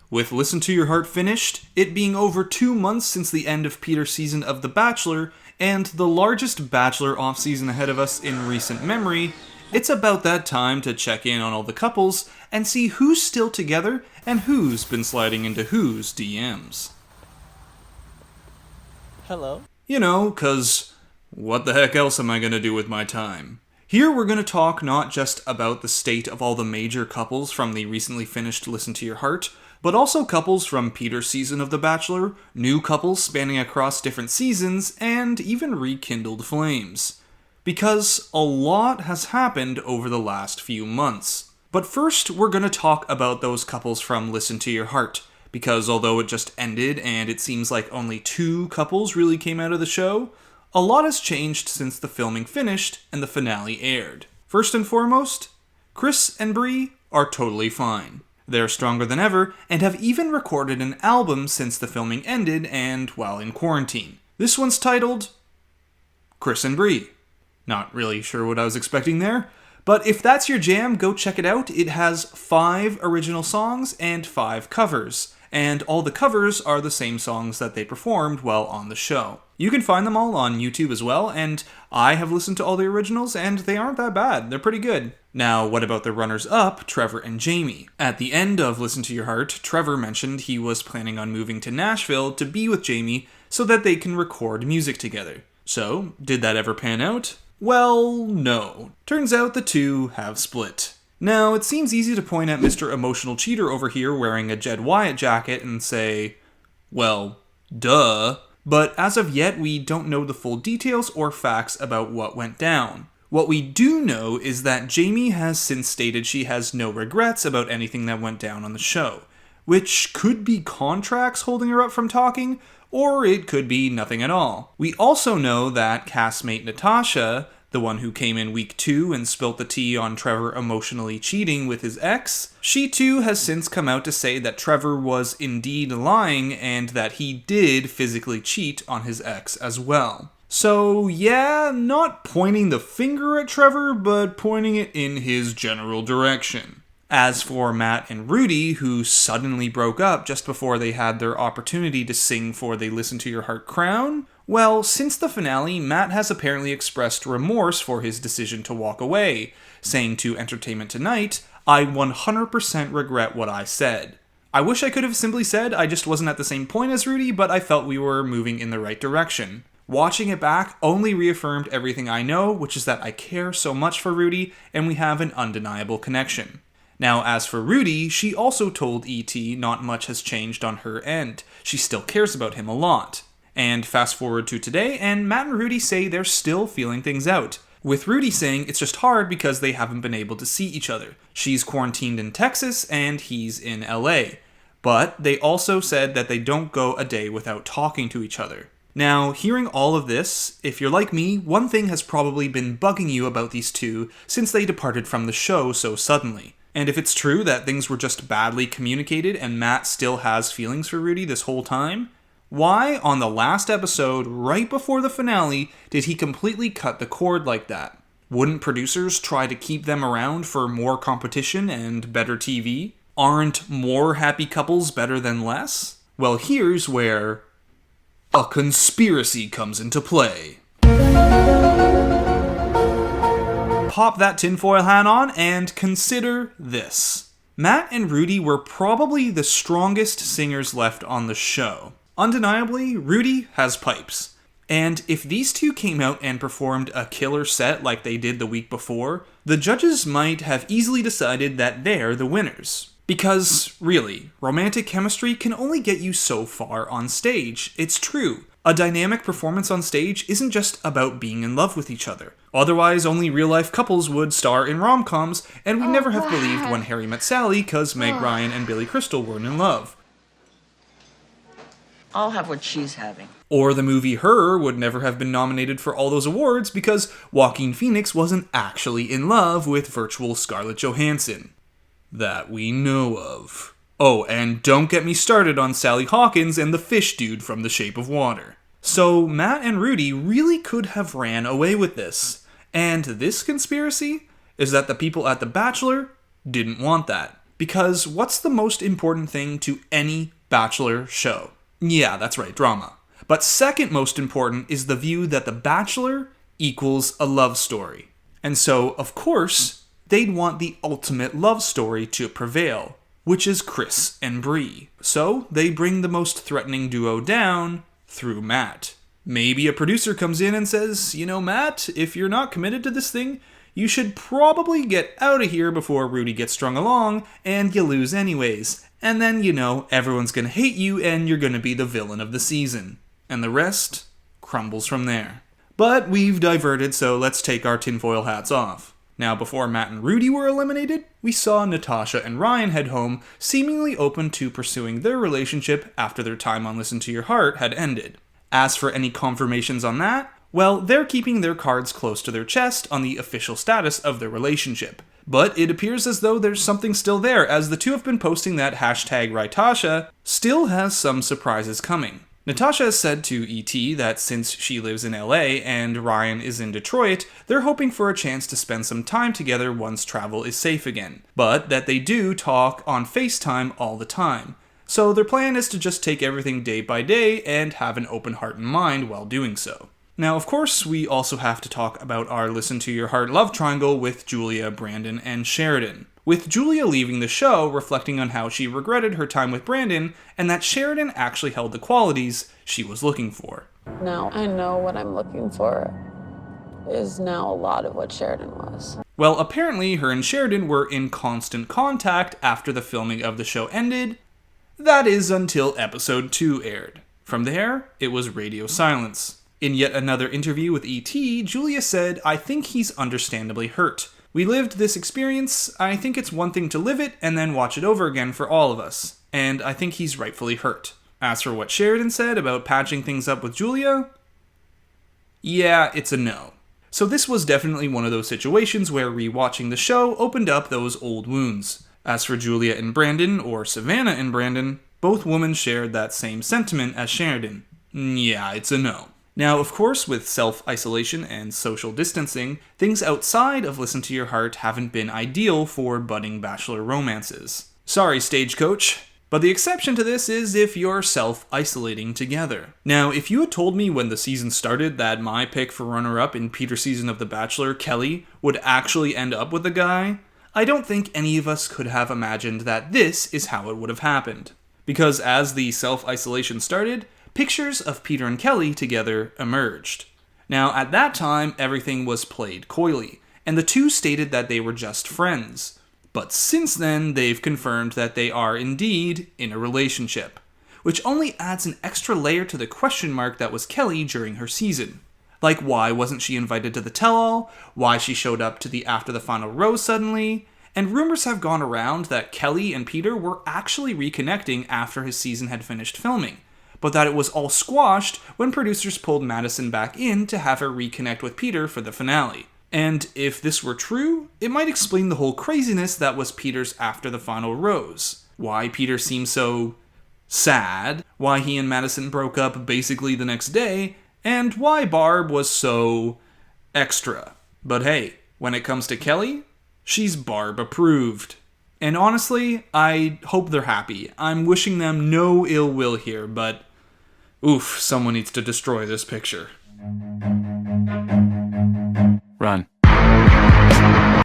With Listen to Your Heart finished, it being over 2 months since the end of Peter's season of The Bachelor, and the largest Bachelor off-season ahead of us in recent memory, it's about that time to check in on all the couples and see who's still together and who's been sliding into whose DMs. Hello? You know, 'cause what the heck else am I gonna do with my time? Here we're gonna talk not just about the state of all the major couples from the recently finished Listen to Your Heart, but also couples from Peter's season of The Bachelor, new couples spanning across different seasons, and even rekindled flames. Because a lot has happened over the last few months. But first, we're gonna talk about those couples from Listen to Your Heart, because although it just ended and it seems like only 2 couples really came out of the show, a lot has changed since the filming finished and the finale aired. First and foremost, Chris and Bree are totally fine. They're stronger than ever, and have even recorded an album since the filming ended and while in quarantine. This one's titled Chris and Bree. Not really sure what I was expecting there, but if that's your jam, go check it out. It has 5 original songs and 5 covers, and all the covers are the same songs that they performed while on the show. You can find them all on YouTube as well, and I have listened to all the originals, and they aren't that bad. They're pretty good. Now, what about the runners-up, Trevor and Jamie? At the end of Listen to Your Heart, Trevor mentioned he was planning on moving to Nashville to be with Jamie so that they can record music together. So, did that ever pan out? Well, no. Turns out the two have split. Now, it seems easy to point at Mr. Emotional Cheater over here wearing a Jed Wyatt jacket and say, well, duh. But as of yet, we don't know the full details or facts about what went down. What we do know is that Jamie has since stated she has no regrets about anything that went down on the show, which could be contracts holding her up from talking, or it could be nothing at all. We also know that castmate Natasha, the one who came in week 2 and spilt the tea on Trevor emotionally cheating with his ex, she too has since come out to say that Trevor was indeed lying and that he did physically cheat on his ex as well. So yeah, not pointing the finger at Trevor, but pointing it in his general direction. As for Matt and Rudy, who suddenly broke up just before they had their opportunity to sing for the Listen to Your Heart crown, well, since the finale, Matt has apparently expressed remorse for his decision to walk away, saying to Entertainment Tonight, "I 100% regret what I said. I wish I could have simply said I just wasn't at the same point as Rudy, but I felt we were moving in the right direction. Watching it back only reaffirmed everything I know, which is that I care so much for Rudy, and we have an undeniable connection." Now, as for Rudy, she also told ET not much has changed on her end. She still cares about him a lot. And fast forward to today, and Matt and Rudy say they're still feeling things out. With Rudy saying it's just hard because they haven't been able to see each other. She's quarantined in Texas, and he's in LA. But they also said that they don't go a day without talking to each other. Now, hearing all of this, if you're like me, one thing has probably been bugging you about these two since they departed from the show so suddenly. And if it's true that things were just badly communicated and Matt still has feelings for Rudy this whole time, why, on the last episode, right before the finale, did he completely cut the cord like that? Wouldn't producers try to keep them around for more competition and better TV? Aren't more happy couples better than less? Well, here's where a conspiracy comes into play. Pop that tinfoil hat on and consider this. Matt and Rudy were probably the strongest singers left on the show. Undeniably, Rudy has pipes. And if these two came out and performed a killer set like they did the week before, the judges might have easily decided that they're the winners. Because, really, romantic chemistry can only get you so far on stage. It's true. A dynamic performance on stage isn't just about being in love with each other. Otherwise, only real-life couples would star in rom-coms, and we'd never have believed When Harry Met Sally because Meg Ryan and Billy Crystal weren't in love. I'll have what she's having. Or the movie Her would never have been nominated for all those awards because Joaquin Phoenix wasn't actually in love with virtual Scarlett Johansson. That we know of. Oh, and don't get me started on Sally Hawkins and the fish dude from The Shape of Water. So Matt and Rudy really could have ran away with this. And this conspiracy is that the people at The Bachelor didn't want that. Because what's the most important thing to any Bachelor show? Yeah, that's right, drama. But second most important is the view that The Bachelor equals a love story. And so, of course, they'd want the ultimate love story to prevail, which is Chris and Bree. So, they bring the most threatening duo down through Matt. Maybe a producer comes in and says, you know, Matt, if you're not committed to this thing, you should probably get out of here before Rudy gets strung along and you lose anyways. And then, you know, everyone's gonna hate you and you're gonna be the villain of the season. And the rest crumbles from there. But we've diverted, so let's take our tinfoil hats off. Now, before Matt and Rudy were eliminated, we saw Natasha and Ryan head home, seemingly open to pursuing their relationship after their time on Listen to Your Heart had ended. As for any confirmations on that, well, they're keeping their cards close to their chest on the official status of their relationship. But it appears as though there's something still there, as the two have been posting that hashtag Ritasha still has some surprises coming. Natasha has said to ET that since she lives in LA and Ryan is in Detroit, they're hoping for a chance to spend some time together once travel is safe again, but that they do talk on FaceTime all the time. So their plan is to just take everything day by day and have an open heart and mind while doing so. Now, of course, we also have to talk about our Listen to Your Heart love triangle with Julia, Brandon, and Sheridan. With Julia leaving the show, reflecting on how she regretted her time with Brandon, and that Sheridan actually held the qualities she was looking for. Now I know what I'm looking for is now a lot of what Sheridan was. Well, apparently her and Sheridan were in constant contact after the filming of the show ended. That is until episode 2 aired. From there, it was radio silence. In yet another interview with E.T., Julia said, "I think he's understandably hurt. We lived this experience. I think it's one thing to live it and then watch it over again for all of us. And I think he's rightfully hurt." As for what Sheridan said about patching things up with Julia, yeah, it's a no. So this was definitely one of those situations where rewatching the show opened up those old wounds. As for Julia and Brandon, or Savannah and Brandon, both women shared that same sentiment as Sheridan. Yeah, it's a no. Now, of course, with self-isolation and social distancing, things outside of Listen to Your Heart haven't been ideal for budding Bachelor romances. Sorry, Stagecoach, but the exception to this is if you're self-isolating together. Now, if you had told me when the season started that my pick for runner-up in Peter's season of The Bachelor, Kelly, would actually end up with a guy, I don't think any of us could have imagined that this is how it would have happened. Because as the self-isolation started, pictures of Peter and Kelly together emerged. Now, at that time, everything was played coyly, and the two stated that they were just friends. But since then, they've confirmed that they are indeed in a relationship, which only adds an extra layer to the question mark that was Kelly during her season. Like, why wasn't she invited to the tell-all? Why she showed up to the after the final rose suddenly? And rumors have gone around that Kelly and Peter were actually reconnecting after his season had finished filming, but that it was all squashed when producers pulled Madison back in to have her reconnect with Peter for the finale. And if this were true, it might explain the whole craziness that was Peter's after the final rose. Why Peter seemed so sad, why he and Madison broke up basically the next day, and why Barb was so extra. But hey, when it comes to Kelly, she's Barb approved. And honestly, I hope they're happy. I'm wishing them no ill will here, but oof, someone needs to destroy this picture. Run.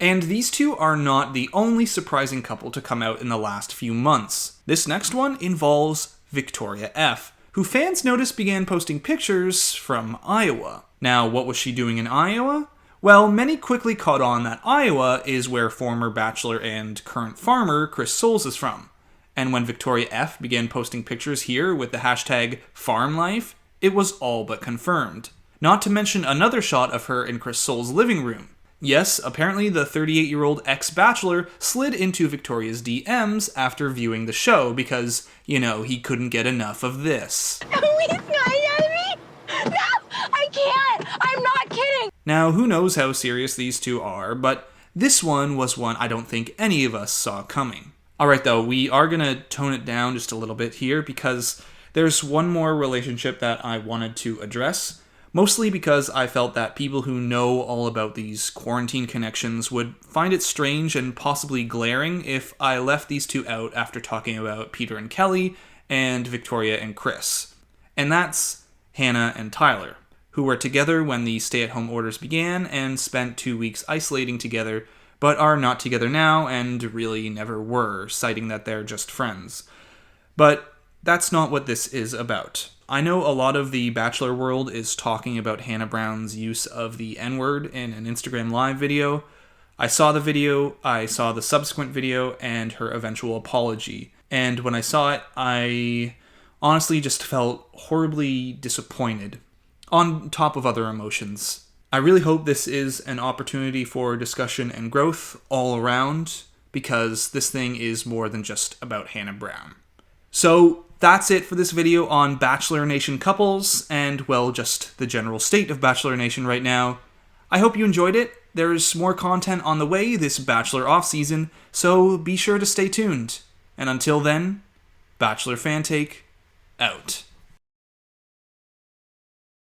And these two are not the only surprising couple to come out in the last few months. This next one involves Victoria F., who fans noticed began posting pictures from Iowa. Now, what was she doing in Iowa? Well, many quickly caught on that Iowa is where former Bachelor and current farmer Chris Soules is from. And when Victoria F. began posting pictures here with the hashtag #FarmLife, it was all but confirmed. Not to mention another shot of her in Chris Soules' living room. Yes, apparently the 38-year-old ex-Bachelor slid into Victoria's DMs after viewing the show because, you know, he couldn't get enough of this. Are we smiling at me? No, I can't. I'm not kidding. Now, who knows how serious these two are, but this one was one I don't think any of us saw coming. Alright though, we are going to tone it down just a little bit here because there's one more relationship that I wanted to address. Mostly because I felt that people who know all about these quarantine connections would find it strange and possibly glaring if I left these two out after talking about Peter and Kelly and Victoria and Chris. And that's Hannah and Tyler, who were together when the stay-at-home orders began and spent 2 weeks isolating together, but are not together now and really never were, citing that they're just friends. But that's not what this is about. I know a lot of the Bachelor world is talking about Hannah Brown's use of the N-word in an Instagram Live video. I saw the video, I saw the subsequent video, and her eventual apology. And when I saw it, I honestly just felt horribly disappointed, on top of other emotions. I really hope this is an opportunity for discussion and growth all around, because this thing is more than just about Hannah Brown. So that's it for this video on Bachelor Nation couples, and well, just the general state of Bachelor Nation right now. I hope you enjoyed it. There's more content on the way this Bachelor off-season, so be sure to stay tuned. And until then, Bachelor Fantake, out.